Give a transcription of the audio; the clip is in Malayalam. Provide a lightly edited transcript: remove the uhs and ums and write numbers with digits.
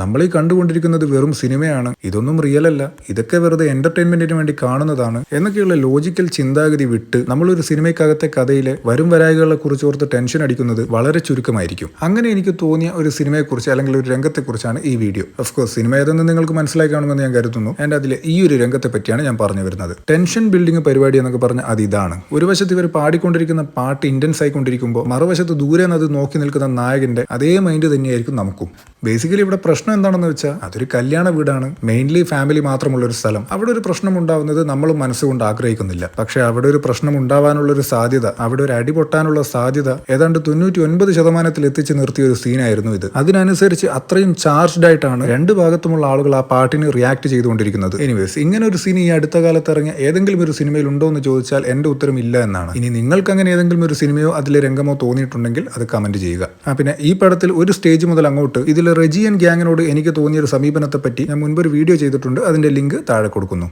നമ്മൾ ഈ കണ്ടുകൊണ്ടിരിക്കുന്നത് വെറും സിനിമയാണ്, ഇതൊന്നും റിയൽ അല്ല, ഇതൊക്കെ വെറുതെ എന്റർടൈൻമെന്റിന് വേണ്ടി കാണുന്നതാണ് എന്നൊക്കെയുള്ള ലോജിക്കൽ ചിന്താഗതി വിട്ട് നമ്മളൊരു സിനിമയ്ക്കകത്തെ കഥയിലെ വരും വരായികളെ കുറിച്ച് ഓർത്ത് ടെൻഷൻ അടിക്കുന്നത് വളരെ ചുരുക്കമായിരിക്കും. അങ്ങനെ എനിക്ക് തോന്നിയ ഒരു സിനിമയെക്കുറിച്ച് അല്ലെങ്കിൽ ഒരു രംഗത്തെക്കുറിച്ചാണ് ഈ വീഡിയോ. ഓഫ്കോഴ്സ് സിനിമ ഏതെന്ന് നിങ്ങൾക്ക് മനസ്സിലായി കാണുമെന്ന് ഞാൻ കരുതുന്നു. ആൻഡ് അതിലെ ഈ ഒരു രംഗത്തെ പറ്റിയാണ് ഞാൻ പറഞ്ഞു വരുന്നത്. ടെൻഷൻ ബിൽഡിംഗ് പരിപാടി എന്നൊക്കെ പറഞ്ഞ അത് ഇതാണ്. ഒരു വശത്ത് ഇവർ പാടിക്കൊണ്ടിരിക്കുന്ന പാട്ട് ഇന്റൻസ് ആയിക്കൊണ്ടിരിക്കുമ്പോൾ മറുവശത്ത് ദൂരെ അത് നോക്കി നിൽക്കുന്ന നായകന്റെ അതേ മൈൻഡ് തന്നെയായിരിക്കും നമുക്കും. ബേസിക്കലി ഇവിടെ പ്രശ്നം എന്താണെന്ന് വെച്ചാൽ അതൊരു കല്യാണ വീടാണ്, മെയിൻലി ഫാമിലി മാത്രമുള്ള ഒരു സ്ഥലം. അവിടെ ഒരു പ്രശ്നം ഉണ്ടാവുന്നത് നമ്മൾ മനസ്സുകൊണ്ട് ആഗ്രഹിക്കുന്നില്ല. പക്ഷെ അവിടെ ഒരു പ്രശ്നം ഉണ്ടാവാനുള്ള ഒരു സാധ്യത, അവിടെ ഒരു അടി പൊട്ടാനുള്ള സാധ്യത ഏതാണ്ട് 99% എത്തിച്ചു നിർത്തിയ ഒരു സീനായിരുന്നു ഇത്. അതിനനുസരിച്ച് അത്രയും ചാർജ്ഡ് ആയിട്ടാണ് രണ്ട് ഭാഗത്തുമുള്ള ആളുകൾ ആ പാട്ടിന് റിയാക്ട് ചെയ്തുകൊണ്ടിരിക്കുന്നത്. എനിവേസ്, ഇങ്ങനെ ഒരു സീൻ ഈ അടുത്ത കാലത്ത് ഇറങ്ങിയ ഏതെങ്കിലും ഒരു സിനിമയിൽ ഉണ്ടോ എന്ന് ചോദിച്ചാൽ എന്റെ ഉത്തരം ഇല്ല എന്നാണ്. ഇനി നിങ്ങൾക്ക് അങ്ങനെ ഏതെങ്കിലും ഒരു സിനിമയോ അതിലെ രംഗമോ തോന്നിയിട്ടുണ്ടെങ്കിൽ അത് കമന്റ് ചെയ്യുക. പിന്നെ ഈ പടത്തിൽ ഒരു സ്റ്റേജ് മുതൽ അങ്ങോട്ട് ഇതിൽ റെജിയൻ ഗ്യാങ്ങിനോട് എനിക്ക് തോന്നിയ ഒരു സമീപനത്തെ പറ്റി ഞാൻ മുൻപൊരു വീഡിയോ ചെയ്തിട്ടുണ്ട്. അതിന്റെ ലിങ്ക് താഴെ കൊടുക്കുന്നു.